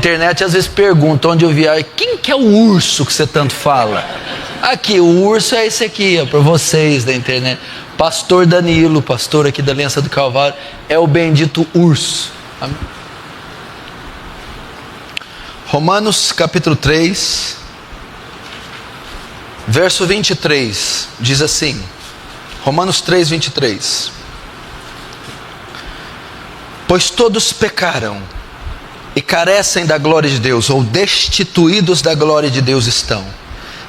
Internet às vezes pergunta onde eu viajo, quem que é o urso que você tanto fala? Aqui, o urso é esse aqui, ó, para vocês da internet. Pastor Danilo, pastor aqui da Aliança do Calvário, é o bendito urso. Amém? Romanos capítulo 3, verso 23, diz assim, Romanos 3, 23. Pois todos pecaram e carecem da glória de Deus, ou destituídos da glória de Deus estão,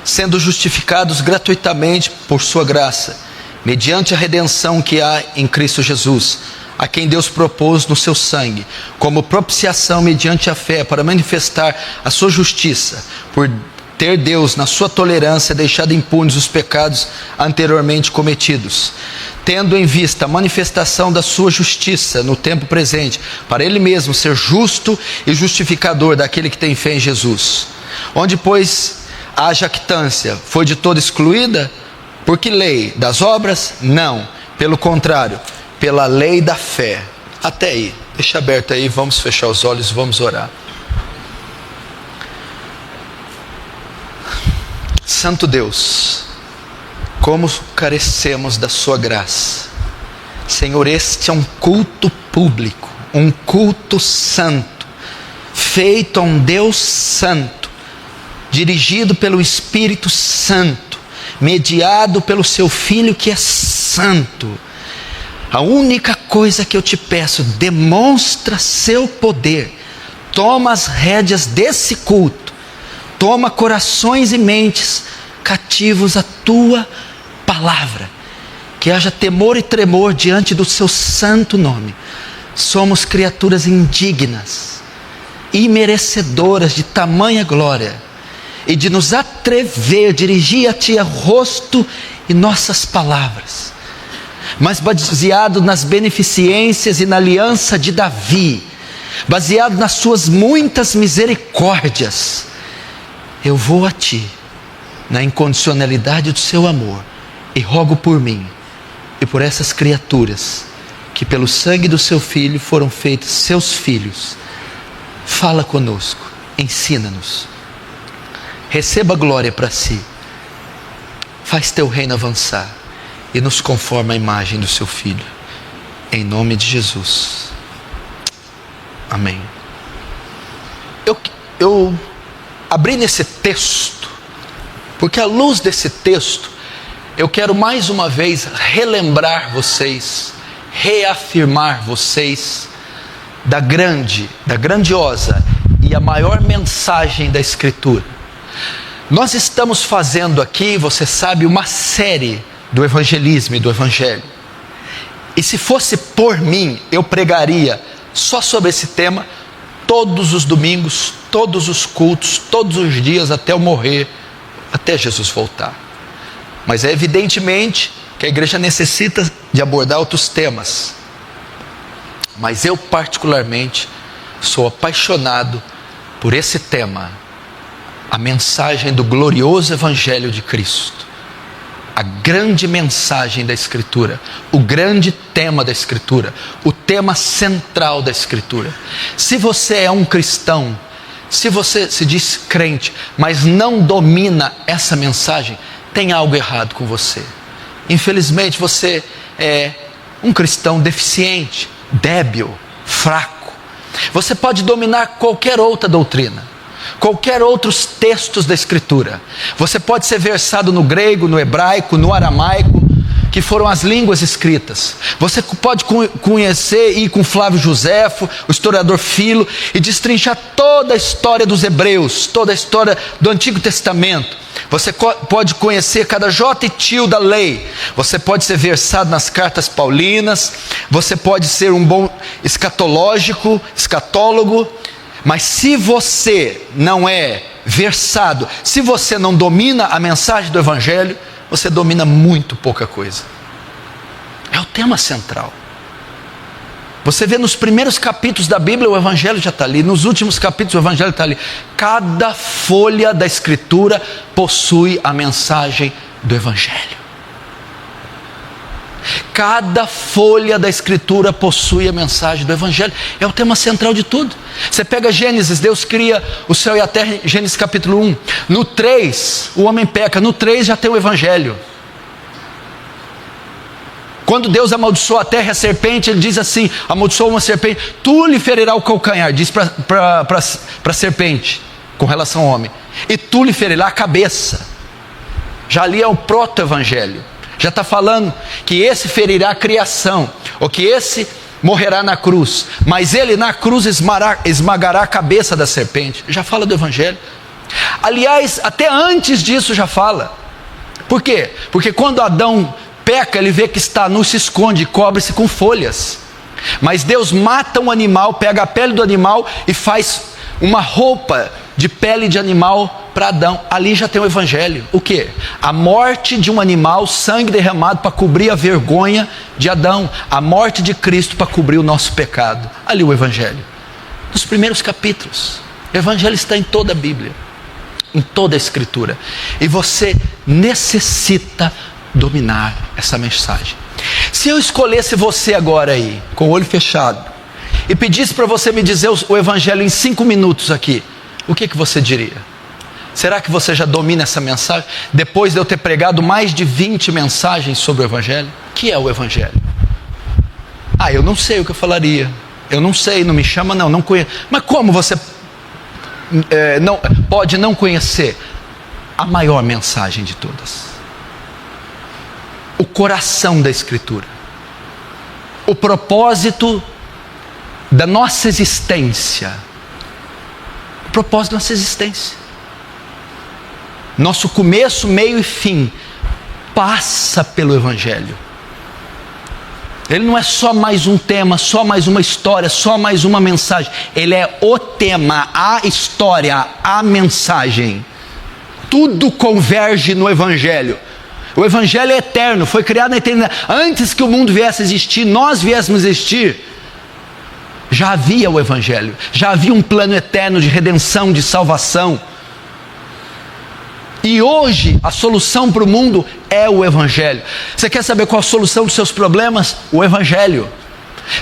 sendo justificados gratuitamente por sua graça, mediante a redenção que há em Cristo Jesus, a quem Deus propôs no seu sangue, como propiciação mediante a fé, para manifestar a sua justiça, por ter Deus, na sua tolerância, deixado impunes os pecados anteriormente cometidos, tendo em vista a manifestação da sua justiça no tempo presente, para Ele mesmo ser justo e justificador daquele que tem fé em Jesus. Onde, pois, a jactância foi de toda excluída? Por que lei? Das obras? Não, pelo contrário, pela lei da fé. Até aí, deixa aberto aí, vamos fechar os olhos, vamos orar. Santo Deus, como carecemos da sua graça. Senhor, este é um culto público, um culto santo, feito a um Deus santo, dirigido pelo Espírito Santo, mediado pelo seu Filho que é santo. A única coisa que eu te peço, demonstra seu poder, toma as rédeas desse culto, toma corações e mentes cativos à tua palavra, que haja temor e tremor diante do seu santo nome. Somos criaturas indignas, imerecedoras de tamanha glória, e de nos atrever, dirigir a ti o rosto e nossas palavras, mas baseado nas beneficências e na aliança de Davi, baseado nas suas muitas misericórdias, eu vou a ti, na incondicionalidade do seu amor, e rogo por mim e por essas criaturas que pelo sangue do seu Filho foram feitos seus filhos. Fala conosco, ensina-nos, receba glória para si, faz teu reino avançar e nos conforma à imagem do seu Filho, em nome de Jesus, amém. Eu abri nesse texto porque à luz desse texto eu quero mais uma vez relembrar vocês, reafirmar vocês da grandiosa e a maior mensagem da Escritura. Nós estamos fazendo aqui, você sabe, uma série do evangelismo e do evangelho, e se fosse por mim, eu pregaria só sobre esse tema todos os domingos, todos os cultos, todos os dias até eu morrer, até Jesus voltar. Mas é evidentemente que a igreja necessita de abordar outros temas, mas eu particularmente sou apaixonado por esse tema, a mensagem do glorioso evangelho de Cristo, a grande mensagem da Escritura, o grande tema da Escritura, o tema central da Escritura. Se você é um cristão, se você se diz crente, mas não domina essa mensagem, tem algo errado com você. Infelizmente você é um cristão deficiente, débil, fraco. Você pode dominar qualquer outra doutrina, qualquer outros textos da Escritura. Você pode ser versado no grego, no hebraico, no aramaico, que foram as línguas escritas. Você pode conhecer e ir com Flávio Joséfo, o historiador Filo, e destrinchar toda a história dos hebreus, toda a história do Antigo Testamento. Você pode conhecer cada jota e tio da lei. Você pode ser versado nas cartas paulinas. Você pode ser um bom escatólogo. Mas se você não é versado, se você não domina a mensagem do Evangelho, você domina muito pouca coisa. É o tema central. Você vê nos primeiros capítulos da Bíblia, o Evangelho já está ali. Nos últimos capítulos, o Evangelho está ali. Cada folha da Escritura possui a mensagem do Evangelho. Cada folha da Escritura possui a mensagem do Evangelho. É o tema central de tudo. Você pega Gênesis, Deus cria o céu e a terra, Gênesis capítulo 1. No 3, o homem peca. No 3 já tem o Evangelho. Quando Deus amaldiçoa a terra e a serpente, Ele diz assim, amaldiçoa uma serpente, tu lhe ferirá o calcanhar, diz para a serpente, com relação ao homem, e tu lhe ferirá a cabeça. Já ali é o proto-evangelho. Já está falando que esse ferirá a criação, ou que esse morrerá na cruz, mas ele na cruz esmagará a cabeça da serpente. Já fala do evangelho. Aliás, até antes disso já fala. Por quê? Porque quando Adão peca, ele vê que está nu, se esconde e cobre-se com folhas. Mas Deus mata um animal, pega a pele do animal e faz uma roupa de pele de animal para Adão. Ali já tem o evangelho. O que? A morte de um animal, sangue derramado para cobrir a vergonha de Adão. A morte de Cristo para cobrir o nosso pecado. Ali o evangelho. Nos primeiros capítulos. O evangelho está em toda a Bíblia, em toda a Escritura. E você necessita dominar essa mensagem. Se eu escolhesse você agora aí, com o olho fechado, e pedisse para você me dizer o evangelho em 5 minutos aqui, o que você diria? Será que você já domina essa mensagem? Depois de eu ter pregado mais de 20 mensagens sobre o evangelho? O que é o evangelho? Eu não sei o que eu falaria. Eu não sei, não me chama não conheço. Mas como você pode não conhecer a maior mensagem de todas? O coração da Escritura. O propósito da nossa existência. O propósito da nossa existência. Nosso começo, meio e fim passa pelo evangelho. Ele não é só mais um tema, só mais uma história, só mais uma mensagem. Ele é o tema, a história, a mensagem. Tudo converge no evangelho. O evangelho é eterno, foi criado na eternidade. Antes que o mundo viesse a existir, nós viéssemos a existir, já havia o evangelho. Já havia um plano eterno de redenção, de salvação. E hoje a solução para o mundo é o evangelho. Você quer saber qual a solução dos seus problemas? O evangelho.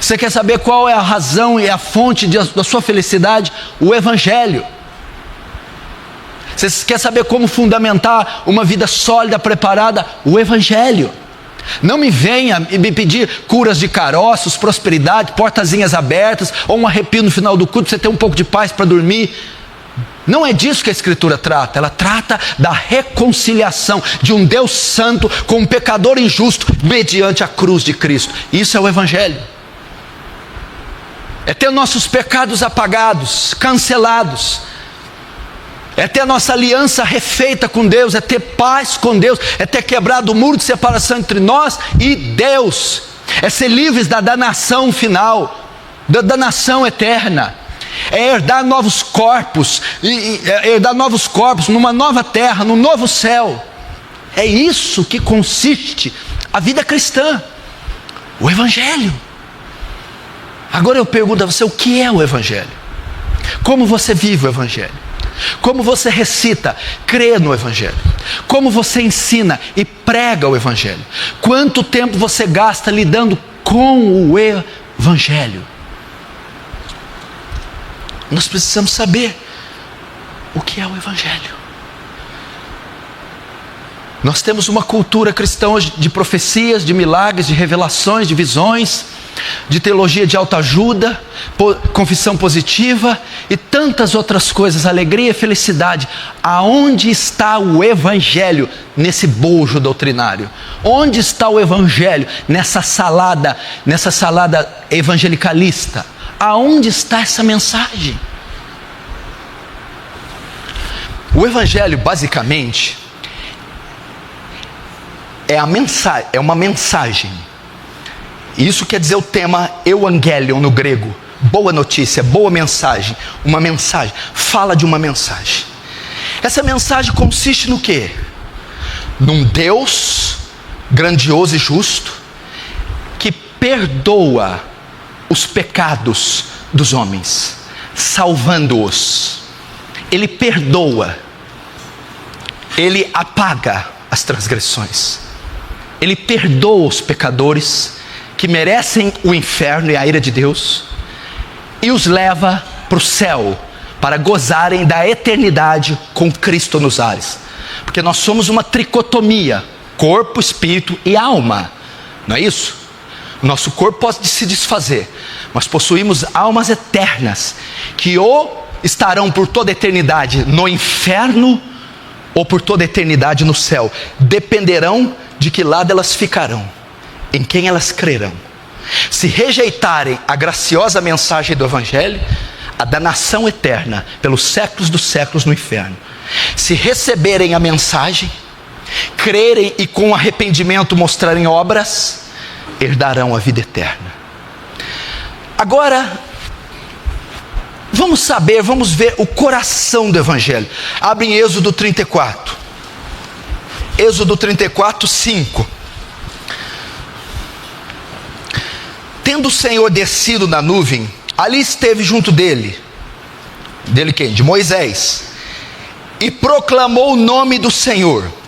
Você quer saber qual é a razão e a fonte da sua felicidade? O evangelho. Você quer saber como fundamentar uma vida sólida, preparada? O evangelho. Não me venha me pedir curas de caroços, prosperidade, portazinhas abertas, ou um arrepio no final do culto para você ter um pouco de paz para dormir. Não é disso que a Escritura trata. Ela trata da reconciliação de um Deus santo com um pecador injusto mediante a cruz de Cristo. Isso é o evangelho. É ter nossos pecados apagados, cancelados. É ter a nossa aliança refeita com Deus, é ter paz com Deus, é ter quebrado o muro de separação entre nós e Deus. É ser livres da danação final, da danação eterna. É herdar novos corpos, herdar novos corpos numa nova terra, num novo céu. É isso que consiste a vida cristã, o evangelho. Agora eu pergunto a você, o que é o evangelho? Como você vive o evangelho? Como você recita, crê no evangelho? Como você ensina e prega o evangelho? Quanto tempo você gasta lidando com o evangelho? Nós precisamos saber o que é o evangelho. Nós temos uma cultura cristã hoje de profecias, de milagres, de revelações, de visões, de teologia de autoajuda, confissão positiva e tantas outras coisas, alegria e felicidade. Aonde está o evangelho nesse bojo doutrinário? Onde está o evangelho nessa salada evangelicalista? Aonde está essa mensagem? O evangelho basicamente é uma mensagem. Isso quer dizer o tema euangelion no grego. Boa notícia, boa mensagem. Uma mensagem, fala de uma mensagem. Essa mensagem consiste no quê? Num Deus grandioso e justo que perdoa os pecados dos homens, salvando-os. Ele perdoa, ele apaga as transgressões. Ele perdoa os pecadores que merecem o inferno e a ira de Deus, e os leva para o céu, para gozarem da eternidade com Cristo nos ares. Porque nós somos uma tricotomia: corpo, espírito e alma, não é isso? Nosso corpo pode se desfazer, mas possuímos almas eternas, que ou estarão por toda a eternidade no inferno, ou por toda a eternidade no céu. Dependerão de que lado elas ficarão, em quem elas crerão. Se rejeitarem a graciosa mensagem do Evangelho, a danação eterna pelos séculos dos séculos no inferno. Se receberem a mensagem, crerem e com arrependimento mostrarem obras, herdarão a vida eterna. Agora, vamos ver o coração do Evangelho. Abre em Êxodo 34. Êxodo 34, 5. Tendo o Senhor descido na nuvem, ali esteve junto dele. Dele quem? De Moisés. E proclamou o nome do Senhor.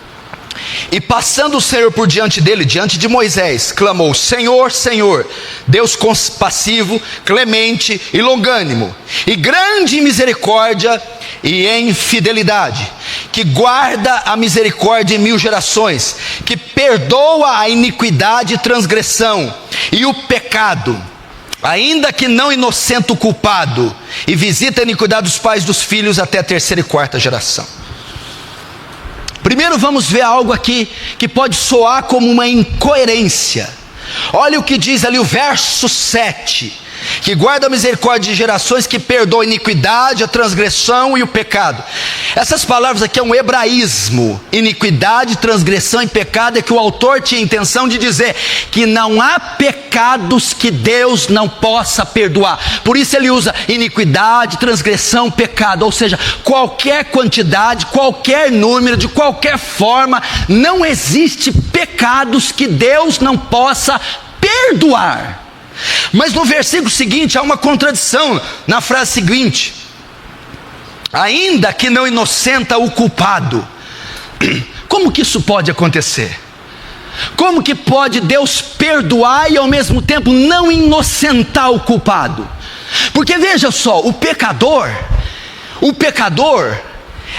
E passando o Senhor por diante dele, diante de Moisés, clamou: Senhor, Senhor, Deus compassivo, clemente e longânimo, e grande em misericórdia e em fidelidade, que guarda a misericórdia em 1000 gerações, que perdoa a iniquidade e transgressão e o pecado, ainda que não inocente o culpado, e visita a iniquidade dos pais dos filhos até a 3ª e 4ª geração. Primeiro vamos ver algo aqui que pode soar como uma incoerência. Olha o que diz ali o verso 7. Que guarda a misericórdia de gerações, que perdoa a iniquidade, a transgressão e o pecado. Essas palavras aqui é um hebraísmo. Iniquidade, transgressão e pecado é que o autor tinha a intenção de dizer que não há pecados que Deus não possa perdoar. Por isso ele usa iniquidade, transgressão, pecado. Ou seja, qualquer quantidade, qualquer número, de qualquer forma, não existe pecados que Deus não possa perdoar. Mas no versículo seguinte há uma contradição na frase seguinte: ainda que não inocenta o culpado. Como que isso pode acontecer? Como que pode Deus perdoar e ao mesmo tempo não inocentar o culpado? Porque veja só, o pecador,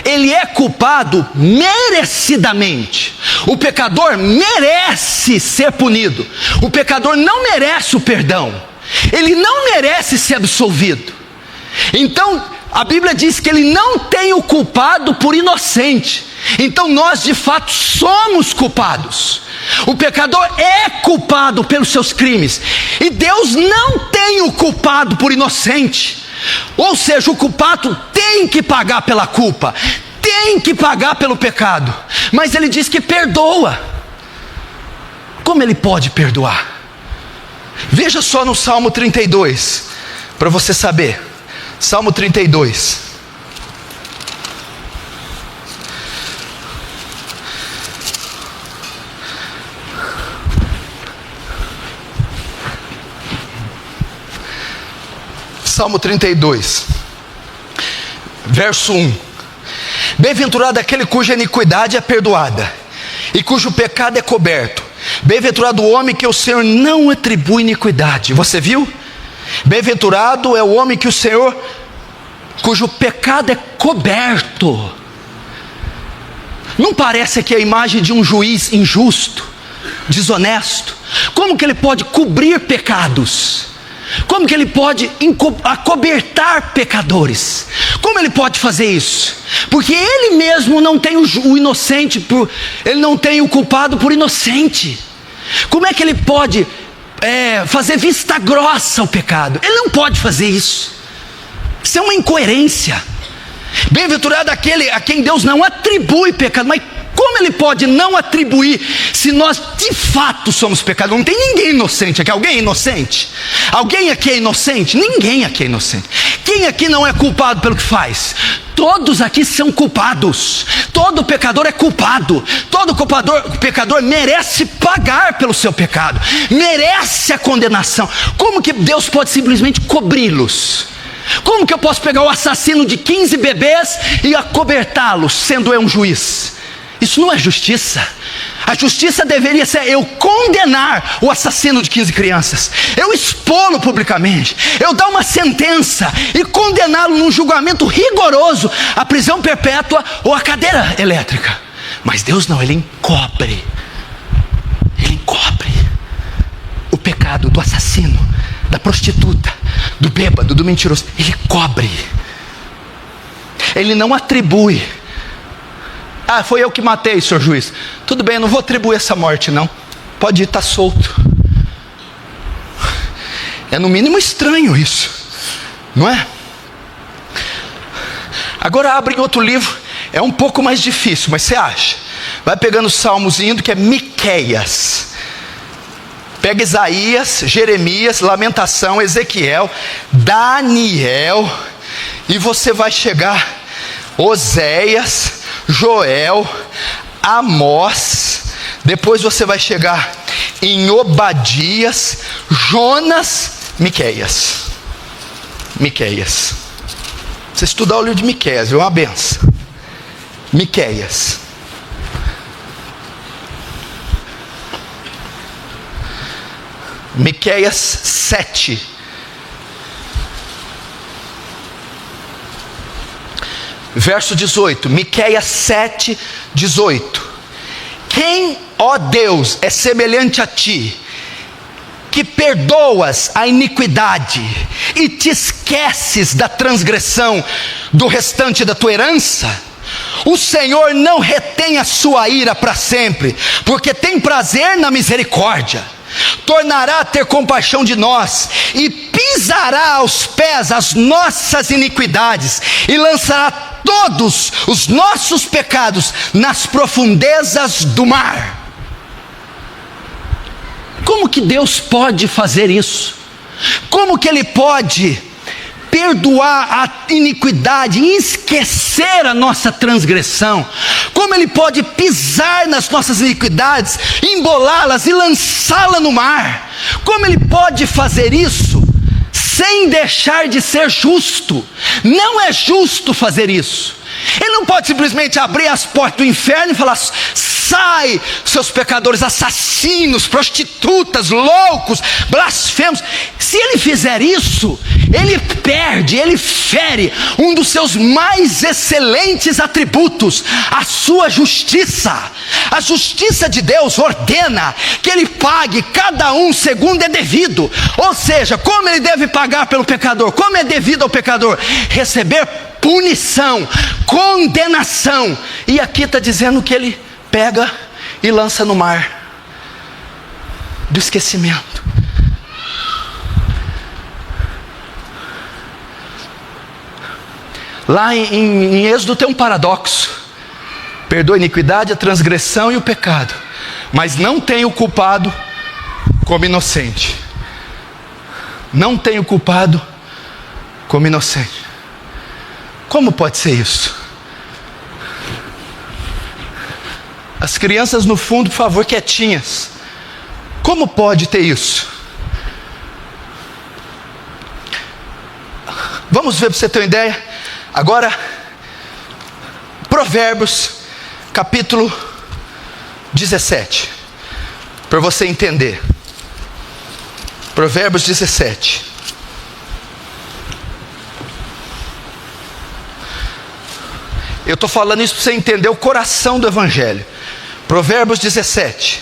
ele é culpado merecidamente. O pecador merece ser punido. O pecador não merece o perdão. Ele não merece ser absolvido. Então, a Bíblia diz que ele não tem o culpado por inocente. Então nós de fato somos culpados. O pecador é culpado pelos seus crimes. E Deus não tem o culpado por inocente. Ou seja, o culpado tem que pagar pela culpa, tem que pagar pelo pecado. Mas ele diz que perdoa. Como ele pode perdoar? Veja só no Salmo 32, para você saber. Salmo 32. Salmo 32, verso 1. Bem-aventurado aquele cuja iniquidade é perdoada e cujo pecado é coberto. Bem-aventurado o homem que o Senhor não atribui iniquidade. Você viu? Bem-aventurado é o homem que o Senhor, cujo pecado é coberto. Não parece aqui a imagem de um juiz injusto, desonesto? Como que ele pode cobrir pecados? Como que ele pode acobertar pecadores? Como ele pode fazer isso? Porque ele mesmo não tem o inocente, ele não tem o culpado por inocente. Como é que ele pode fazer vista grossa ao pecado? Ele não pode fazer isso. Isso é uma incoerência. Bem-aventurado aquele a quem Deus não atribui pecado. Mas como ele pode não atribuir se nós de fato somos pecadores? Não tem ninguém inocente aqui. Alguém é inocente? Alguém aqui é inocente? Ninguém aqui é inocente. Quem aqui não é culpado pelo que faz? Todos aqui são culpados. Todo pecador é culpado. Todo pecador merece pagar pelo seu pecado, merece a condenação. Como que Deus pode simplesmente cobri-los? Como que eu posso pegar o assassino de 15 bebês e acobertá-los, sendo eu um juiz? Isso não é justiça. A justiça deveria ser eu condenar o assassino de 15 crianças, eu expô-lo publicamente, eu dar uma sentença e condená-lo num julgamento rigoroso à prisão perpétua ou à cadeira elétrica. Mas Deus não, Ele encobre o pecado do assassino, da prostituta, do bêbado, do mentiroso. Ele cobre. Ele não atribui. Ah, foi eu que matei, senhor juiz. Tudo bem, eu não vou atribuir essa morte não. Pode ir, está solto. É no mínimo estranho isso, não é? Agora abre em outro livro. É um pouco mais difícil, mas você acha? Vai pegando os salmos e indo, que é Miqueias. Pega Isaías, Jeremias, Lamentação, Ezequiel, Daniel, e você vai chegar Oséias, Joel, Amós, depois você vai chegar em Obadias, Jonas, Miqueias. Você estudar o livro de Miqueias, é uma benção. Miqueias. Miqueias 7. Verso 18. Miqueias 7, 18. Quem, ó Deus, é semelhante a ti, que perdoas a iniquidade e te esqueces da transgressão do restante da tua herança? O Senhor não retém a sua ira para sempre, porque tem prazer na misericórdia. Tornará a ter compaixão de nós, e pisará aos pés as nossas iniquidades, e lançará todos os nossos pecados nas profundezas do mar. Como que Deus pode fazer isso? Como que Ele pode perdoar a iniquidade, esquecer a nossa transgressão? Como Ele pode pisar nas nossas iniquidades, embolá-las e lançá-las no mar? Como Ele pode fazer isso sem deixar de ser justo? Não é justo fazer isso. Ele não pode simplesmente abrir as portas do inferno e falar: sai, seus pecadores, assassinos, prostitutas, loucos, blasfemos. Se Ele fizer isso, Ele perde, Ele fere um dos seus mais excelentes atributos, a sua justiça. A justiça de Deus ordena que Ele pague cada um segundo é devido. Ou seja, como Ele deve pagar pelo pecador? Como é devido ao pecador? Receber punição, condenação. E aqui está dizendo que Ele pega e lança no mar do esquecimento. Lá em Êxodo tem um paradoxo: perdoa a iniquidade, a transgressão e o pecado, mas não tem o culpado como inocente. Não tem o culpado como inocente. Como pode ser isso? As crianças no fundo, por favor, quietinhas. Como pode ter isso? Vamos ver para você ter uma ideia. Agora, Provérbios, capítulo 17. Para você entender. Provérbios 17. Eu estou falando isso para você entender o coração do Evangelho. Provérbios 17.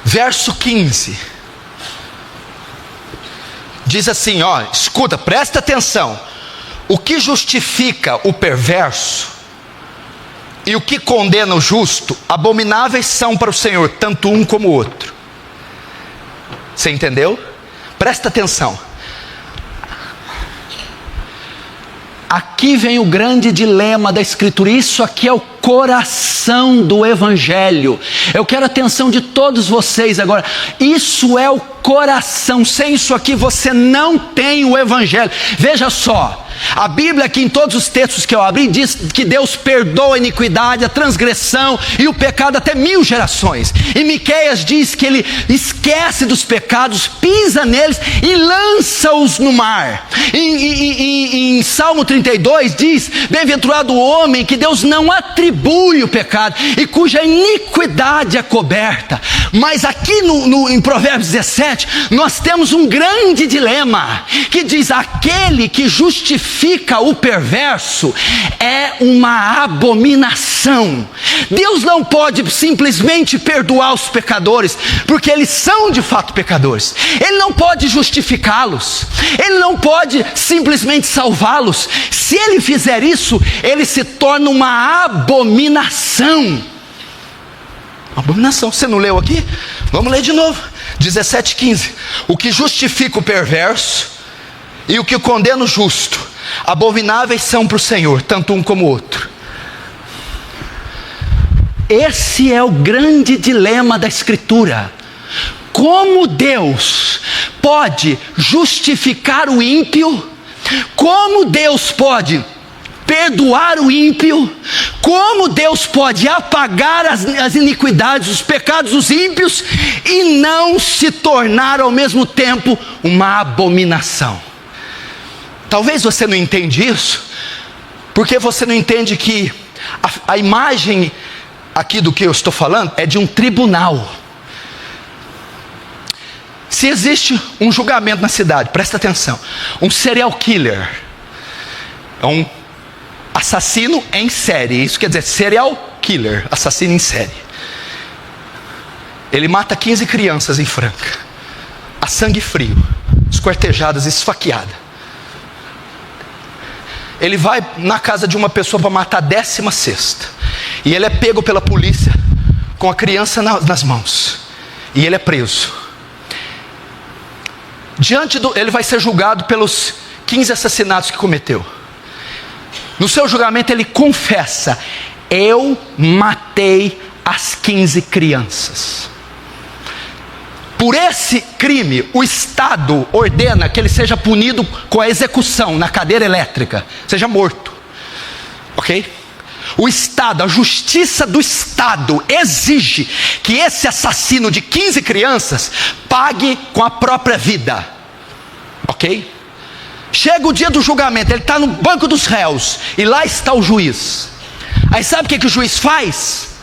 Verso 15. Diz assim, ó, escuta, presta atenção. O que justifica o perverso e o que condena o justo, abomináveis são para o Senhor, tanto um como o outro. Você entendeu? Presta atenção. Aqui vem o grande dilema da Escritura. Isso aqui é o coração do Evangelho. Eu quero a atenção de todos vocês agora. Isso é o coração. Sem isso aqui você não tem o Evangelho. Veja só. A Bíblia aqui em todos os textos que eu abri diz que Deus perdoa a iniquidade, a transgressão e o pecado até 1000 gerações. E Miqueias diz que ele esquece dos pecados, pisa neles e lança-os no mar. Em Salmo 32 diz: bem-aventurado o homem que Deus não atribui o pecado e cuja iniquidade é coberta. Mas aqui em Provérbios 17 nós temos um grande dilema, que diz: aquele que justifica o perverso é uma abominação. Deus não pode simplesmente perdoar os pecadores, porque eles são de fato pecadores. Ele não pode justificá-los, ele não pode simplesmente salvá-los. Se ele fizer isso, ele se torna uma abominação. Abominação. Você não leu aqui? Vamos ler de novo. 17:15. O que justifica o perverso e o que condena o justo, abomináveis são para o Senhor, tanto um como o outro. Esse é o grande dilema da Escritura. Como Deus pode justificar o ímpio? Como Deus pode perdoar o ímpio? Como Deus pode apagar as iniquidades, os pecados dos ímpios e não se tornar ao mesmo tempo uma abominação? Talvez você não entenda isso, porque você não entende que a imagem aqui do que eu estou falando é de um tribunal. Se existe um julgamento na cidade, presta atenção, um serial killer, é um assassino em série, isso quer dizer serial killer, assassino em série. Ele mata 15 crianças em Franca, a sangue frio, esquartejadas, esfaqueadas. Ele vai na casa de uma pessoa para matar a 16ª, e ele é pego pela polícia com a criança nas mãos, e ele é preso. Ele vai ser julgado pelos 15 assassinatos que cometeu. No seu julgamento ele confessa: eu matei as 15 crianças. Por esse crime, o Estado ordena que ele seja punido com a execução na cadeira elétrica, seja morto. Ok? O Estado, a justiça do Estado exige que esse assassino de 15 crianças pague com a própria vida. Ok? Chega o dia do julgamento, ele está no banco dos réus, e lá está o juiz. Aí sabe o que o juiz faz?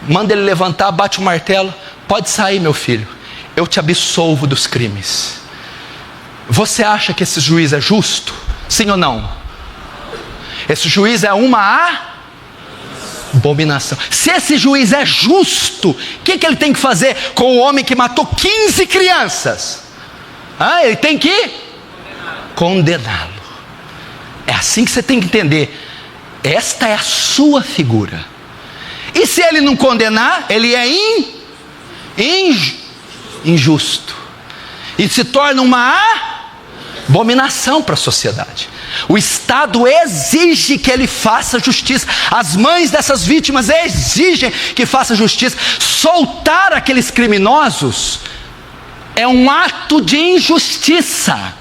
Manda ele levantar, bate o martelo: pode sair, meu filho, eu te absolvo dos crimes. Você acha que esse juiz é justo? Sim ou não? Esse juiz é uma abominação. Se esse juiz é justo, o que ele tem que fazer com o homem que matou 15 crianças? Ele tem que condená-lo. É assim que você tem que entender. Esta é a sua figura. E se ele não condenar, ele é injusto, e se torna uma abominação para a sociedade. O Estado exige que ele faça justiça. As mães dessas vítimas exigem que faça justiça. Soltar aqueles criminosos é um ato de injustiça.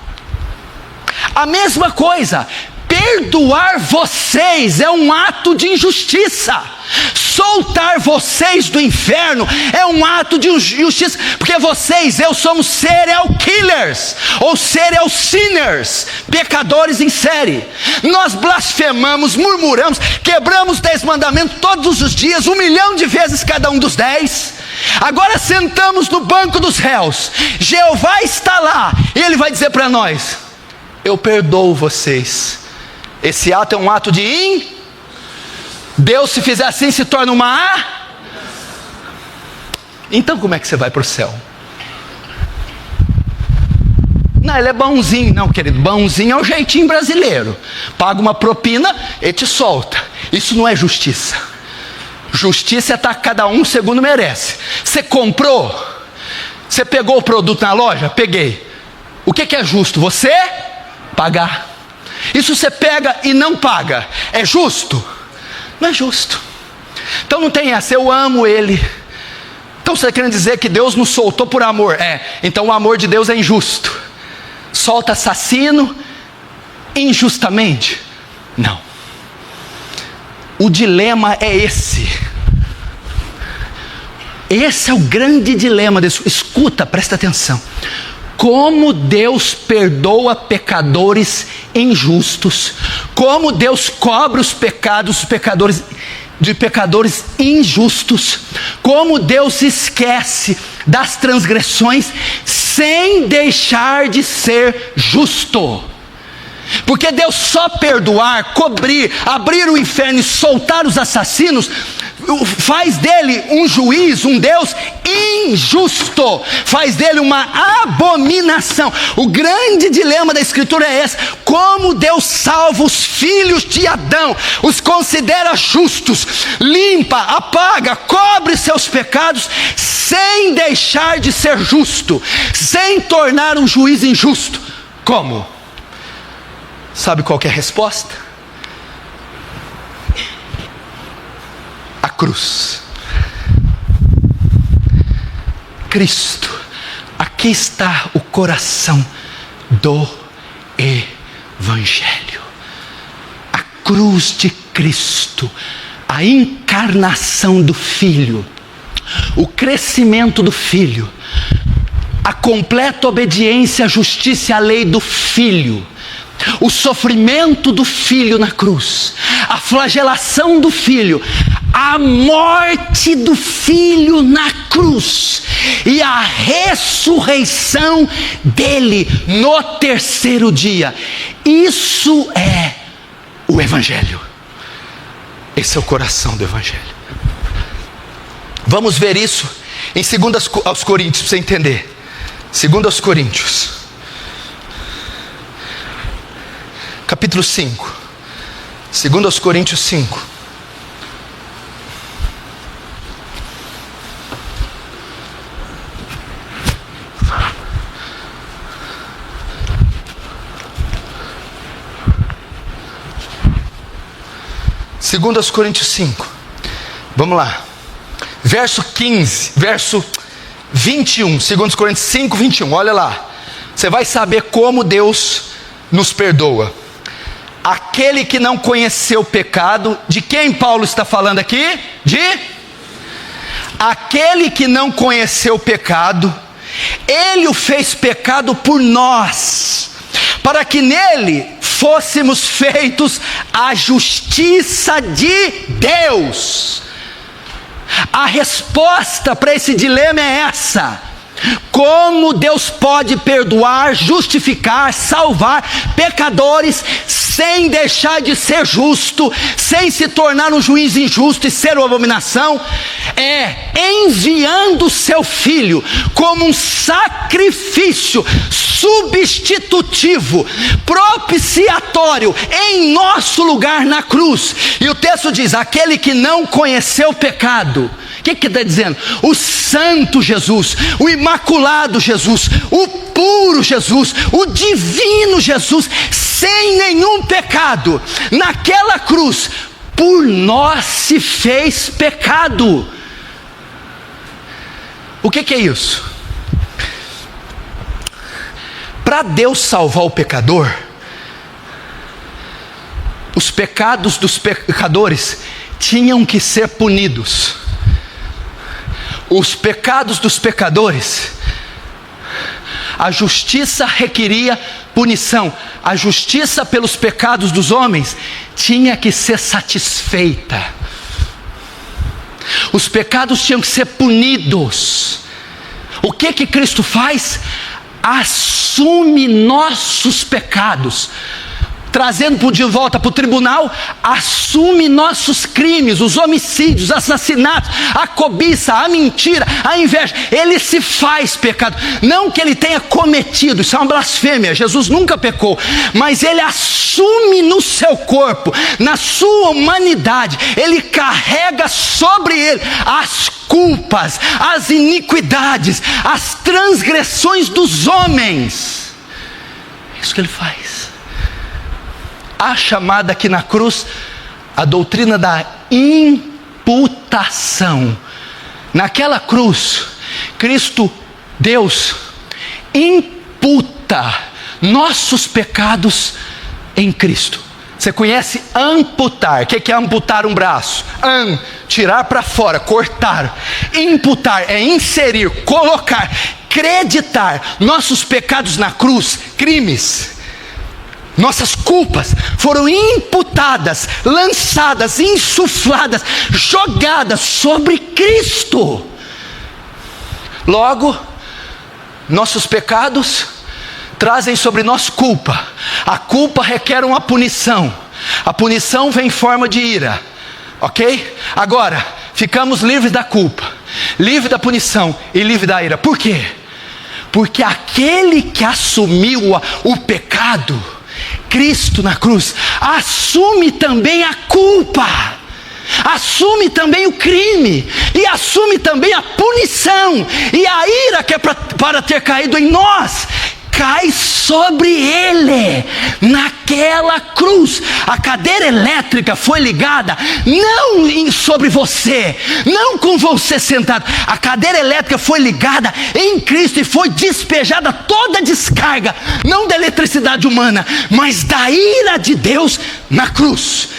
A mesma coisa, perdoar vocês é um ato de injustiça. Soltar vocês do inferno é um ato de justiça, porque eu somos serial killers, ou serial sinners, pecadores em série. Nós blasfemamos, murmuramos, quebramos 10 mandamentos todos os dias, 1 milhão de vezes cada um dos 10. Agora sentamos no banco dos réus, Jeová está lá, e Ele vai dizer para nós: eu perdoo vocês. Esse ato é um ato de Deus, se fizer assim, se torna uma Então como é que você vai para o céu? Não, ele é bonzinho. Não, querido, bonzinho é o jeitinho brasileiro. Paga uma propina e te solta. Isso não é justiça. Justiça é estar cada um segundo merece. Você comprou? Você pegou o produto na loja? Peguei. O que é justo? Você pagar. E se você pega e não paga, é justo? Não é justo. Então não tem essa, eu amo ele. Então você está querendo dizer que Deus nos soltou por amor? Então o amor de Deus é injusto. solta assassino injustamente. Não. O dilema é esse. Esse é o grande dilema disso. Escuta, presta atenção. Como Deus perdoa pecadores injustos, como Deus cobre os pecados de pecadores injustos, como Deus esquece das transgressões sem deixar de ser justo. Porque Deus só perdoar, cobrir, abrir o inferno e soltar os assassinos faz dele um juiz, um Deus injusto, faz dele uma abominação. O grande dilema da Escritura é esse: como Deus salva os filhos de Adão, os considera justos, limpa, apaga, cobre seus pecados, sem deixar de ser justo, sem tornar um juiz injusto. Como? Sabe qual que é a resposta? A cruz. Cristo. Aqui está o coração do Evangelho. A cruz de Cristo, a encarnação do Filho, o crescimento do Filho, a completa obediência à justiça e à lei do Filho, o sofrimento do Filho na cruz, a flagelação do Filho, a morte do Filho na cruz e a ressurreição dele no terceiro dia. Isso é o Evangelho. Esse é o coração do Evangelho. Vamos ver isso em 2 aos Coríntios, para você entender. 2 aos Coríntios, capítulo 5. 2 aos Coríntios 5. Segundo aos Coríntios 5, vamos lá, verso 15, verso 21, 2 Coríntios 5, 21, olha lá, você vai saber como Deus nos perdoa. Aquele que não conheceu o pecado, de quem Paulo está falando aqui? Aquele que não conheceu o pecado, ele o fez pecado por nós, para que nele fôssemos feitos a justiça de Deus. A resposta para esse dilema é essa: como Deus pode perdoar, justificar, salvar pecadores sem deixar de ser justo, sem se tornar um juiz injusto e ser uma abominação? É enviando o seu Filho como um sacrifício substitutivo, propiciatório, em nosso lugar na cruz. E o texto diz: aquele que não conheceu o pecado. O que está dizendo? O santo Jesus, o imaculado Jesus, o puro Jesus, o divino Jesus, sem nenhum pecado, naquela cruz, por nós se fez pecado. O que é isso? Para Deus salvar o pecador, os pecados dos pecadores tinham que ser punidos. Os pecados dos pecadores, a justiça requeria punição. A justiça pelos pecados dos homens tinha que ser satisfeita. Os pecados tinham que ser punidos. O que Cristo faz? Assume nossos pecados, trazendo de volta para o tribunal, assume nossos crimes, os homicídios, os assassinatos, a cobiça, a mentira, a inveja. Ele se faz pecado, não que ele tenha cometido, isso é uma blasfêmia, Jesus nunca pecou, mas ele assume no seu corpo, na sua humanidade, ele carrega sobre ele as culpas, as iniquidades, as transgressões dos homens. É isso que ele faz. A chamada aqui na cruz, a doutrina da imputação. Naquela cruz, Cristo, Deus, imputa nossos pecados em Cristo. Você conhece amputar? O que é amputar um braço? Tirar para fora, cortar. Imputar é inserir, colocar, acreditar. Nossos pecados na cruz, crimes, nossas culpas foram imputadas, lançadas, insufladas, jogadas sobre Cristo. Logo, nossos pecados trazem sobre nós culpa. A culpa requer uma punição. A punição vem em forma de ira. Ok? Agora, ficamos livres da culpa, livres da punição e livres da ira. Por quê? Porque aquele que assumiu o pecado, Cristo na cruz, assume também a culpa, assume também o crime, e assume também a punição, e a ira que é para ter caído em nós, cai sobre ele, naquela cruz. A cadeira elétrica foi ligada, não sobre você, não com você sentado, a cadeira elétrica foi ligada em Cristo, e foi despejada toda a descarga, não da eletricidade humana, mas da ira de Deus na cruz.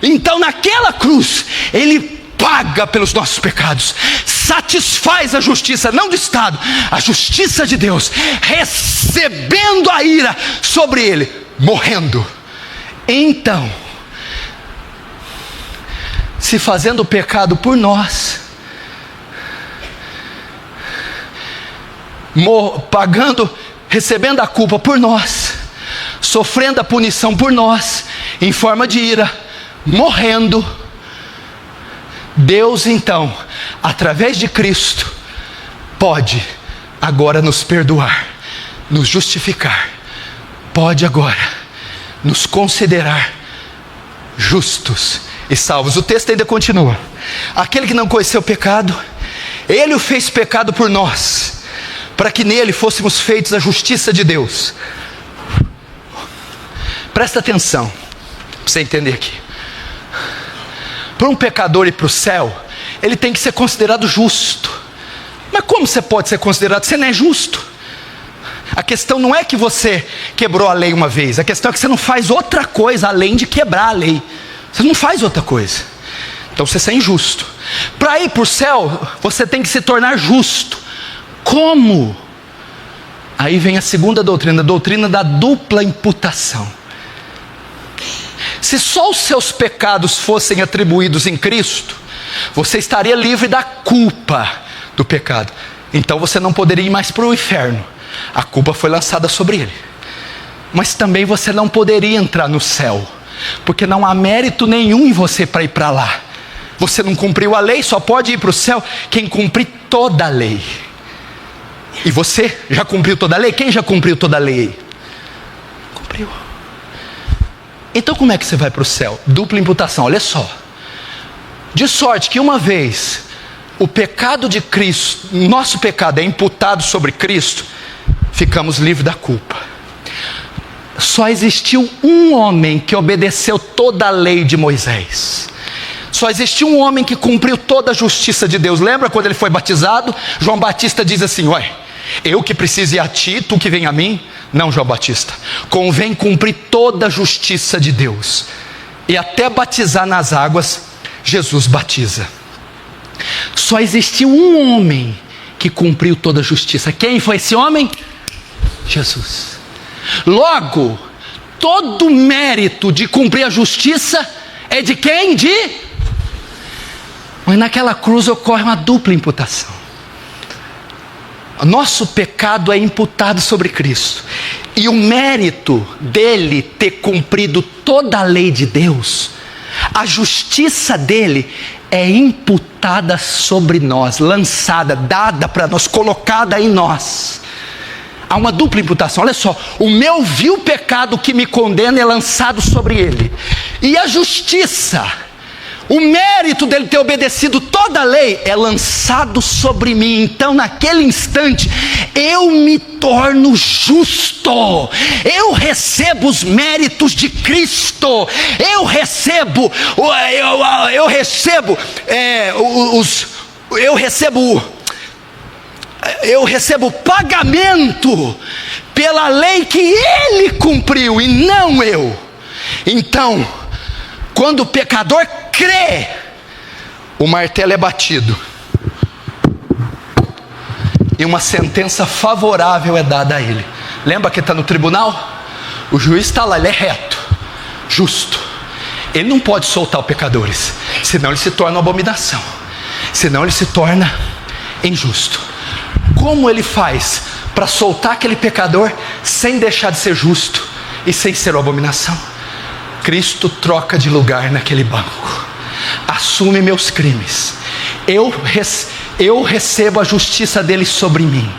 Então naquela cruz, Ele paga pelos nossos pecados, satisfaz a justiça, não do Estado, a justiça de Deus, recebendo a ira sobre Ele, morrendo. Então, se fazendo o pecado por nós, pagando, recebendo a culpa por nós, sofrendo a punição por nós, em forma de ira, morrendo, Deus então, através de Cristo, pode agora nos perdoar, nos justificar, pode agora nos considerar justos e salvos. O texto ainda continua: aquele que não conheceu o pecado, Ele o fez pecado por nós, para que nele fôssemos feitos a justiça de Deus. Presta atenção, para você entender aqui. Para um pecador ir para o céu, ele tem que ser considerado justo. Mas como você pode ser considerado? Você não é justo. A questão não é que você quebrou a lei uma vez, a questão é que você não faz outra coisa além de quebrar a lei. Você não faz outra coisa. Então você é injusto. Para ir para o céu, você tem que se tornar justo. Como? Aí vem a segunda doutrina, a doutrina da dupla imputação. Se só os seus pecados fossem atribuídos em Cristo, você estaria livre da culpa do pecado. Então você não poderia ir mais para o inferno. A culpa foi lançada sobre ele. Mas também você não poderia entrar no céu, porque não há mérito nenhum em você para ir para lá. Você não cumpriu a lei, só pode ir para o céu quem cumprir toda a lei. E você já cumpriu toda a lei? Quem já cumpriu toda a lei? Cumpriu. Então como é que você vai para o céu? Dupla imputação, olha só. De sorte que uma vez o pecado de Cristo, nosso pecado é imputado sobre Cristo, ficamos livres da culpa. Só existiu um homem que obedeceu toda a lei de Moisés. Só existiu um homem que cumpriu toda a justiça de Deus. Lembra quando ele foi batizado? João Batista diz assim: ué, eu que preciso ir a ti, tu que vem a mim? Não, João Batista, convém cumprir toda a justiça de Deus. E até batizar nas águas, Jesus batiza. Só existiu um homem que cumpriu toda a justiça. Quem foi esse homem? Jesus. Logo, todo o mérito de cumprir a justiça é de quem? Mas naquela cruz ocorre uma dupla imputação. Nosso pecado é imputado sobre Cristo, e o mérito dele ter cumprido toda a lei de Deus, a justiça dele é imputada sobre nós, lançada, dada para nós, colocada em nós. Há uma dupla imputação. Olha só, o meu vil pecado que me condena é lançado sobre ele, e a justiça, o mérito dele ter obedecido toda a lei é lançado sobre mim. Então naquele instante eu me torno justo, eu recebo os méritos de Cristo, eu recebo eu recebo pagamento pela lei que Ele cumpriu e não eu. Então, quando o pecador crê, o martelo é batido e uma sentença favorável é dada a ele. Lembra que está no tribunal? O juiz está lá, ele é reto, justo. Ele não pode soltar os pecadores, senão ele se torna uma abominação, senão ele se torna injusto. Como ele faz para soltar aquele pecador sem deixar de ser justo e sem ser uma abominação? Cristo troca de lugar naquele banco, assume meus crimes, eu recebo a justiça dele sobre mim.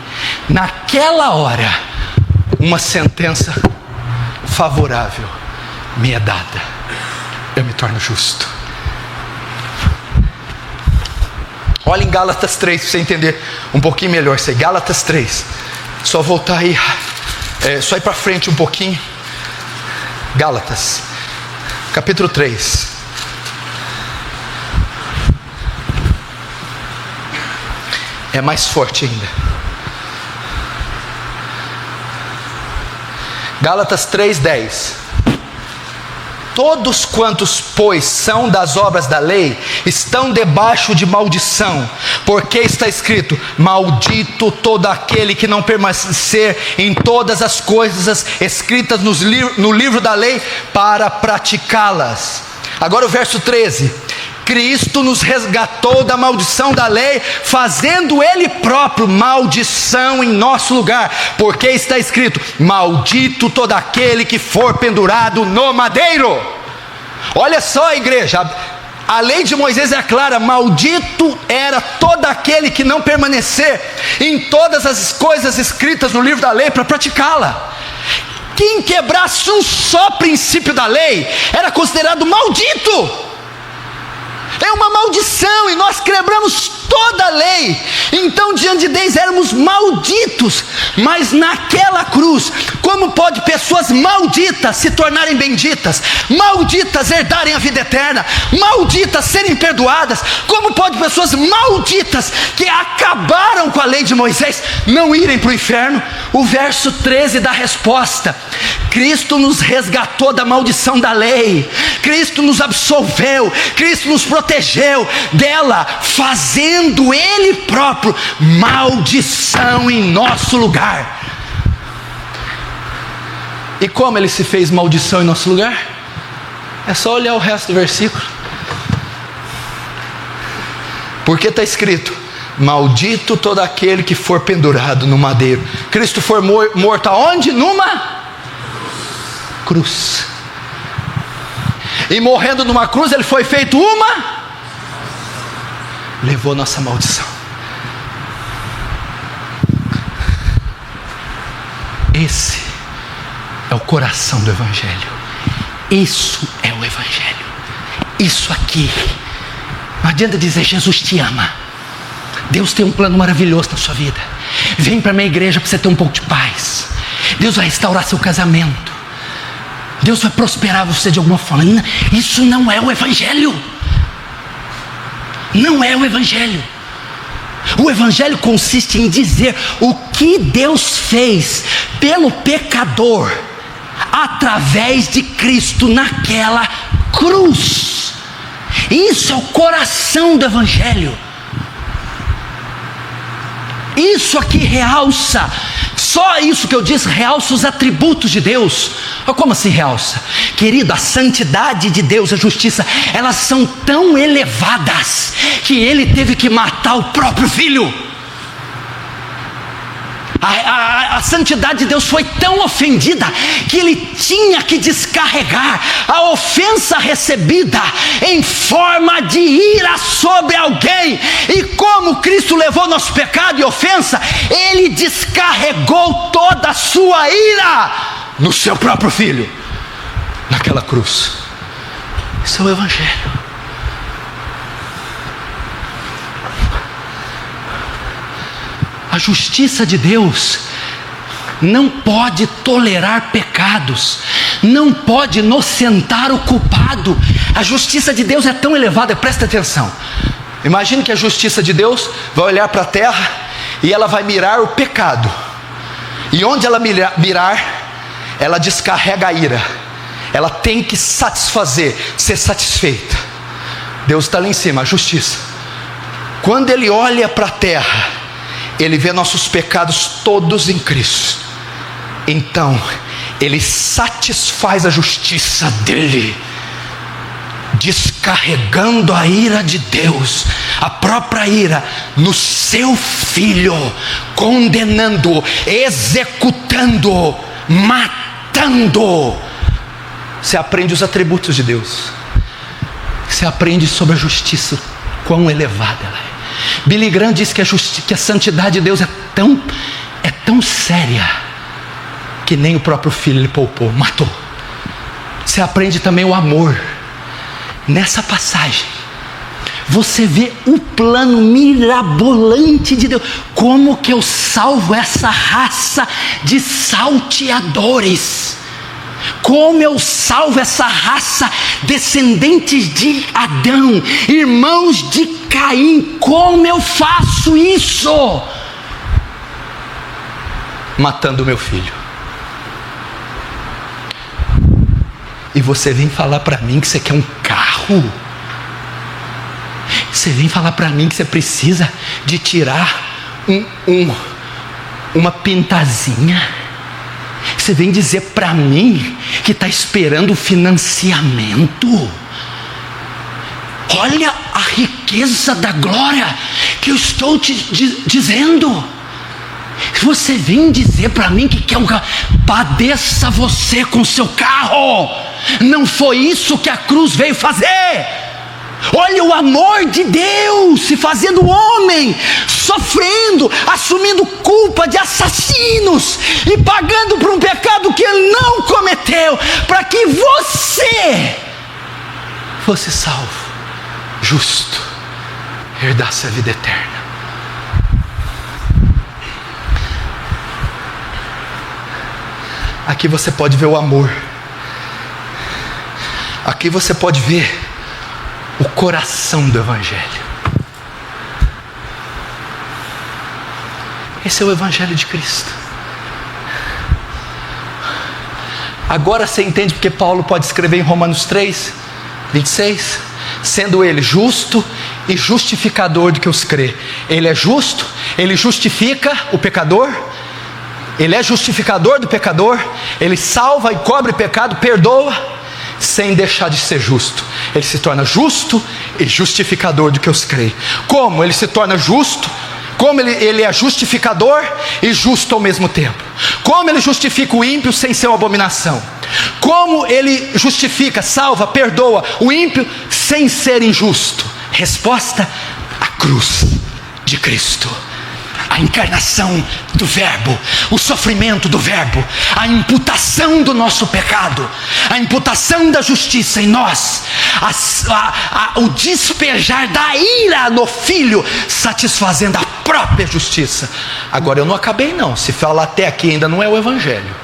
Naquela hora, uma sentença favorável me é dada, eu me torno justo. Olha em Gálatas 3 para você entender um pouquinho melhor isso aí. Gálatas 3, só voltar aí, só ir para frente um pouquinho. Gálatas capítulo 3. É mais forte ainda. Gálatas 3:10. Todos quantos, pois, são das obras da lei, estão debaixo de maldição, porque está escrito: maldito todo aquele que não permanecer em todas as coisas escritas no livro da lei para praticá-las. Agora o verso 13. Cristo nos resgatou da maldição da lei, fazendo Ele próprio maldição em nosso lugar, porque está escrito: maldito todo aquele que for pendurado no madeiro. Olha só, igreja, a lei de Moisés é clara: maldito era todo aquele que não permanecer em todas as coisas escritas no livro da lei para praticá-la. Quem quebrasse um só princípio da lei era considerado maldito. É uma maldição, e nós quebramos toda a lei. Então diante de Deus éramos malditos. Mas naquela cruz, como pode pessoas malditas se tornarem benditas, malditas herdarem a vida eterna, malditas serem perdoadas? Como pode pessoas malditas que acabaram com a lei de Moisés não irem para o inferno? O verso 13 dá a resposta: Cristo nos resgatou da maldição da lei, Cristo nos absolveu, Cristo nos protegeu dela, fazendo Ele próprio maldição em nosso lugar. E como Ele se fez maldição em nosso lugar? É só olhar o resto do versículo. Porque está escrito: maldito todo aquele que for pendurado no madeiro. Cristo foi morto aonde? Numa cruz. E morrendo numa cruz, Ele foi feito levou nossa maldição. Esse é o coração do Evangelho. Isso é o Evangelho. Isso aqui. Não adianta dizer: Jesus te ama, Deus tem um plano maravilhoso na sua vida, vem para a minha igreja para você ter um pouco de paz, Deus vai restaurar seu casamento, Deus vai prosperar você de alguma forma. Isso não é o Evangelho. Não é o Evangelho. O Evangelho consiste em dizer o que Deus fez pelo pecador através de Cristo naquela cruz. Isso é o coração do Evangelho. Isso aqui realça, só isso que eu disse, realça os atributos de Deus. Como assim realça? Querido, a santidade de Deus, a justiça, elas são tão elevadas que Ele teve que matar o próprio Filho. A santidade de Deus foi tão ofendida que Ele tinha que descarregar a ofensa recebida em forma de ira sobre alguém. E como Cristo levou nosso pecado e ofensa, Ele descarregou toda a sua ira no seu próprio Filho, naquela cruz. Isso é o Evangelho. A justiça de Deus não pode tolerar pecados, não pode inocentar o culpado. A justiça de Deus é tão elevada, presta atenção. Imagine que a justiça de Deus vai olhar para a terra e ela vai mirar o pecado, e onde ela mirar, ela descarrega a ira. Ela tem que satisfazer, ser satisfeita. Deus está lá em cima, a justiça. Quando Ele olha para a terra, Ele vê nossos pecados todos em Cristo. Então Ele satisfaz a justiça dEle, descarregando a ira de Deus, a própria ira, no seu Filho, condenando, executando, matando. Você aprende os atributos de Deus, você aprende sobre a justiça, quão elevada ela é. Billy Graham diz que a santidade de Deus é tão séria, que nem o próprio Filho Ele poupou, matou. Você aprende também o amor. Nessa passagem, você vê o plano mirabolante de Deus. Como que eu salvo essa raça de salteadores? Como eu salvo essa raça, descendentes de Adão, irmãos de Caim? Como eu faço isso? Matando o meu filho. E você vem falar para mim que você quer um carro? Você vem falar para mim que você precisa de tirar uma pintazinha? Você vem dizer para mim que está esperando financiamento? Olha a riqueza da glória que eu estou te dizendo. Você vem dizer para mim que quer um carro? Padeça você com seu carro. Não foi isso que a cruz veio fazer. Olha o amor de Deus se fazendo homem, sofrendo, assumindo culpa de assassinos e pagando por um pecado que Ele não cometeu, para que você fosse salvo, justo, herdasse a vida eterna. Aqui você pode ver o amor. Aqui você pode ver o coração do Evangelho. Esse é o Evangelho de Cristo. Agora você entende porque Paulo pode escrever em Romanos 3, 26? Sendo Ele justo e justificador do que os crê. Ele é justo, Ele justifica o pecador, Ele é justificador do pecador, Ele salva e cobre o pecado, perdoa, sem deixar de ser justo. Ele se torna justo e justificador do que os crê. Como Ele se torna justo? Como ele é justificador e justo ao mesmo tempo. Como Ele justifica o ímpio sem ser uma abominação. Como Ele justifica, salva, perdoa o ímpio sem ser injusto. Resposta: a cruz de Cristo. A encarnação do Verbo, o sofrimento do Verbo, a imputação do nosso pecado, a imputação da justiça em nós, o despejar da ira no Filho, satisfazendo a própria justiça. Agora eu não acabei não, se falar até aqui ainda não é o Evangelho.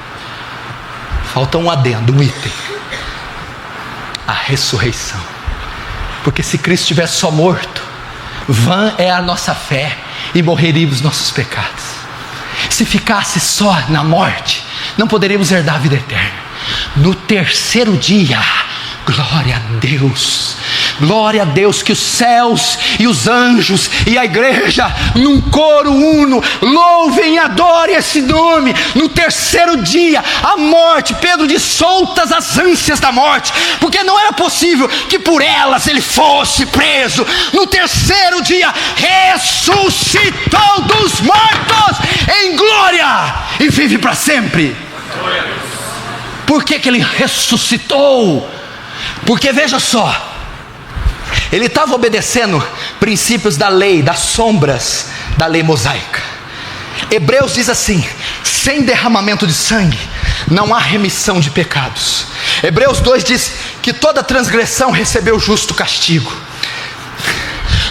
Falta um adendo, um item: a ressurreição. Porque se Cristo estivesse só morto, vã é a nossa fé e morreríamos os nossos pecados. Se ficasse só na morte, não poderíamos herdar a vida eterna. No terceiro dia, glória a Deus, glória a Deus, que os céus e os anjos e a igreja, num coro uno, louvem e adorem esse nome. No terceiro dia, a morte, Pedro diz, soltas as ânsias da morte, porque não era possível que por elas ele fosse preso. No terceiro dia, ressuscitou dos mortos em glória e vive para sempre. Por que ele ressuscitou? Porque veja só, ele estava obedecendo princípios da lei, das sombras da lei mosaica. Hebreus diz assim: sem derramamento de sangue não há remissão de pecados. Hebreus 2 diz que toda transgressão recebeu justo castigo.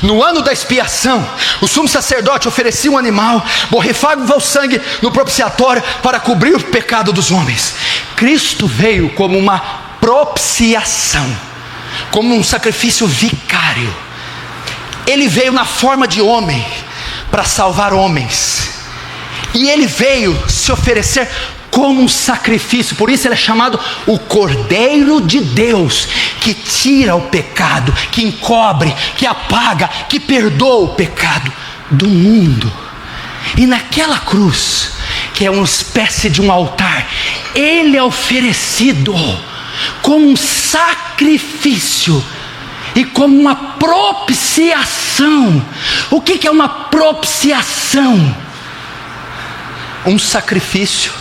No ano da expiação, o sumo sacerdote oferecia um animal, borrifava o sangue no propiciatório para cobrir o pecado dos homens. Cristo veio como uma propiciação, como um sacrifício vicário. Ele veio na forma de homem, para salvar homens. E ele veio se oferecer como um sacrifício. Por isso ele é chamado o Cordeiro de Deus, que tira o pecado, que encobre, que apaga, que perdoa o pecado do mundo. E naquela cruz, que é uma espécie de um altar, ele é oferecido como um sacrifício e como uma propiciação. O que é uma propiciação? Um sacrifício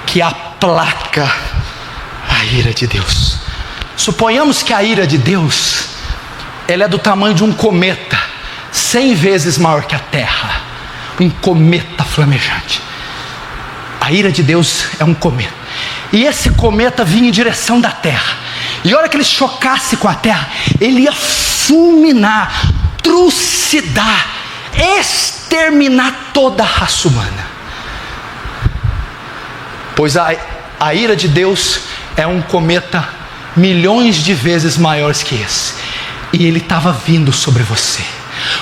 que aplaca a ira de Deus. Suponhamos que a ira de Deus, ela é do tamanho de um cometa, 100 vezes maior que a terra. Um cometa flamejante. A ira de Deus é um cometa. E esse cometa vinha em direção da terra. E a hora que ele chocasse com a terra, ele ia fulminar, trucidar, exterminar toda a raça humana. Pois a ira de Deus é um cometa milhões de vezes maior que esse. E ele estava vindo sobre você.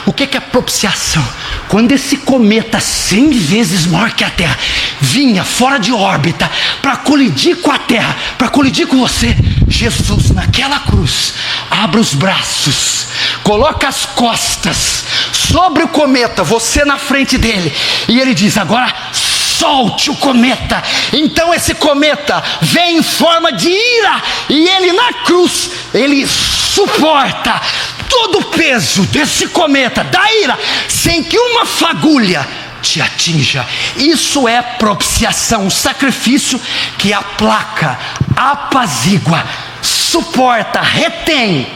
O que é propiciação? Quando esse cometa 100 vezes maior que a Terra vinha fora de órbita para colidir com a Terra, para colidir com você, Jesus naquela cruz abre os braços, coloca as costas sobre o cometa, você na frente dele, e ele diz: agora solte o cometa. Então esse cometa vem em forma de ira, e ele na cruz, ele suporta todo o peso desse cometa, da ira, sem que uma fagulha te atinja. Isso é propiciação, um sacrifício que aplaca, apazigua, suporta, retém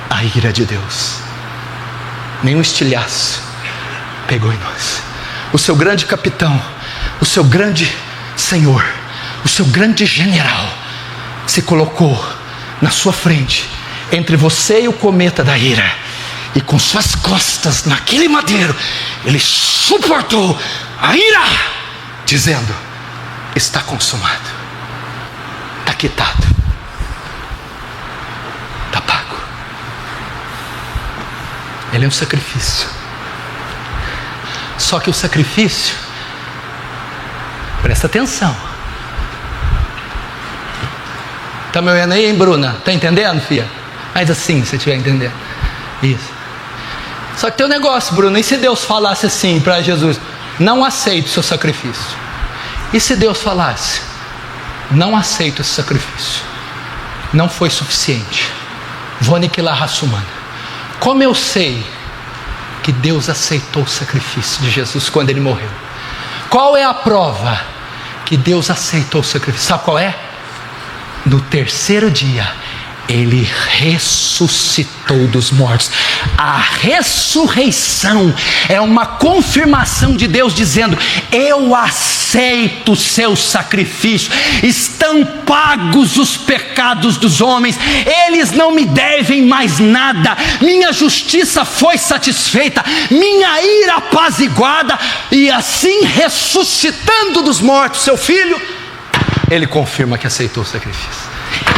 a ira de Deus. Nenhum estilhaço pegou em nós. O seu grande capitão, o seu grande senhor, o seu grande general se colocou na sua frente, entre você e o cometa da ira, e com suas costas naquele madeiro, ele suportou a ira, dizendo: está consumado, está quitado, está pago. Ele é um sacrifício. Só que o sacrifício, presta atenção. Tá me olhando aí, hein, Bruna? Tá entendendo, filha? Mas assim, se estiver entendendo. Isso. Só que tem um negócio, Bruna. E se Deus falasse assim para Jesus: não aceito o seu sacrifício? E se Deus falasse: não aceito esse sacrifício, não foi suficiente, vou aniquilar a raça humana? Como eu sei que Deus aceitou o sacrifício de Jesus quando ele morreu? Qual é a prova que Deus aceitou o sacrifício? Sabe qual é? No terceiro dia ele ressuscitou dos mortos. A ressurreição é uma confirmação de Deus dizendo: eu aceito o seu sacrifício, estão pagos os pecados dos homens, eles não me devem mais nada, minha justiça foi satisfeita, minha ira apaziguada. E assim, ressuscitando dos mortos seu filho, ele confirma que aceitou o sacrifício.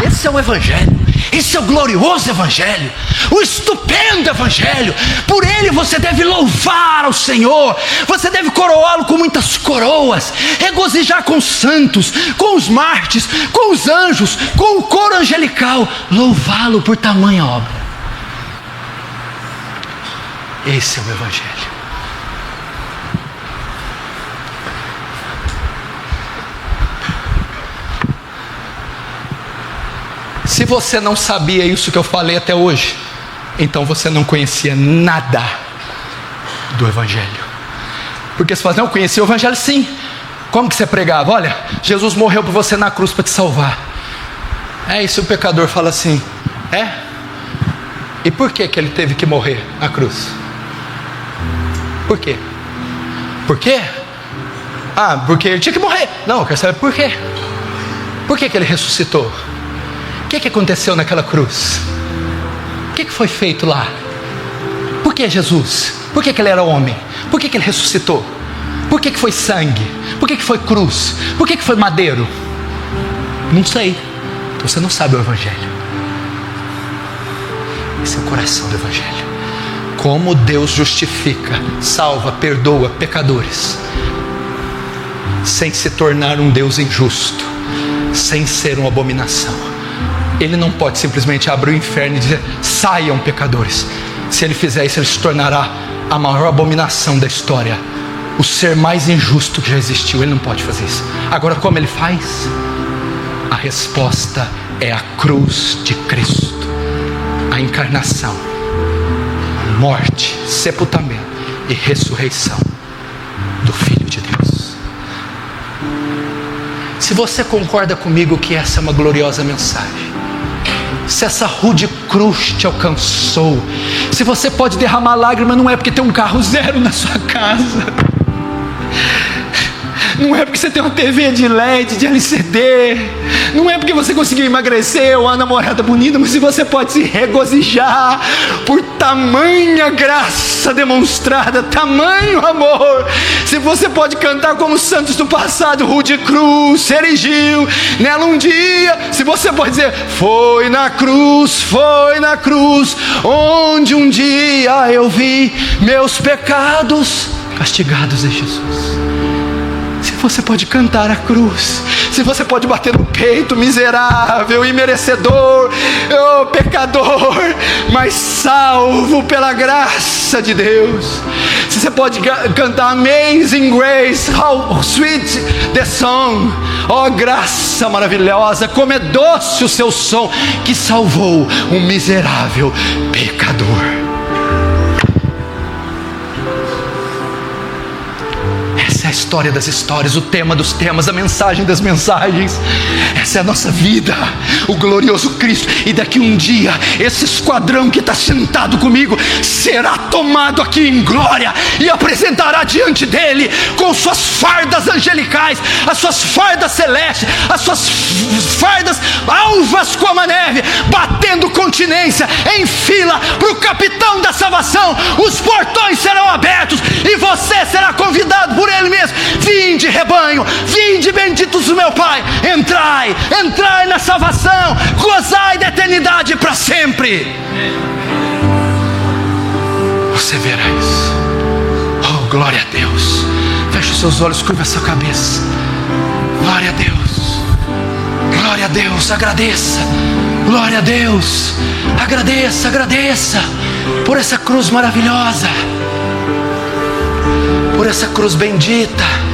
Esse é o Evangelho. Esse é o glorioso Evangelho, o estupendo Evangelho. Por ele você deve louvar ao Senhor, você deve coroá-lo com muitas coroas, regozijar com os santos, com os mártires, com os anjos, com o coro angelical, louvá-lo por tamanha obra. Esse é o Evangelho. Se você não sabia isso que eu falei até hoje, então você não conhecia nada do Evangelho. Porque você fala: não, eu conhecia o Evangelho sim. Como que você pregava? Olha, Jesus morreu por você na cruz para te salvar. E se o pecador fala assim: e por que ele teve que morrer na cruz? Por quê? Por quê? Porque ele tinha que morrer. Não, eu quero saber por quê. Por que ele ressuscitou? O que aconteceu naquela cruz? O que foi feito lá? Por que Jesus? Por que ele era homem? Por que ele ressuscitou? Por que foi sangue? Por que foi cruz? Por que foi madeiro? Não sei. Então você não sabe o Evangelho. Esse é o coração do Evangelho. como Deus justifica, salva, perdoa pecadores, sem se tornar um Deus injusto, sem ser uma abominação. Ele não pode simplesmente abrir o inferno e dizer: saiam pecadores. Se ele fizer isso, ele se tornará a maior abominação da história, o ser mais injusto que já existiu. Ele não pode fazer isso. Agora, como ele faz? A resposta é a cruz de Cristo, a encarnação, morte, sepultamento e ressurreição do Filho de Deus. Se você concorda comigo que essa é uma gloriosa mensagem, se essa rude cruz te alcançou, se você pode derramar lágrimas, não é porque tem um carro zero na sua casa, não é porque você tem uma TV de LED, de LCD, não é porque você conseguiu emagrecer ou uma namorada bonita, mas se você pode se regozijar por tamanha graça demonstrada, tamanho amor, se você pode cantar como os santos do passado: rude cruz se erigiu nela um dia, se você pode dizer: foi na cruz, onde um dia eu vi meus pecados castigados em Jesus. Se você pode cantar a cruz, se você pode bater no peito: miserável, imerecedor, pecador, mas salvo pela graça de Deus. Se você pode cantar Amazing Grace, how sweet the song, graça maravilhosa, como é doce o seu som, que salvou um miserável pecador. Essa é a história das histórias, o tema dos temas, a mensagem das mensagens. Essa é a nossa vida, o glorioso Cristo. E daqui um dia, esse esquadrão que está sentado comigo será tomado aqui em glória e apresentará diante dele com suas fardas angelicais, as suas fardas celestes, as suas fardas alvas como a neve, batendo continência em fila para o capitão da salvação. Os portões serão abertos e você será convidado por ele mesmo: vinde, rebanho, vinde, benditos do meu Pai, entrai na salvação, gozai da eternidade para sempre. Você verá isso. Oh, glória a Deus. Feche os seus olhos, curva a sua cabeça. Glória a Deus, glória a Deus. Agradeça, glória a Deus. Agradeça por essa cruz maravilhosa, por essa cruz bendita.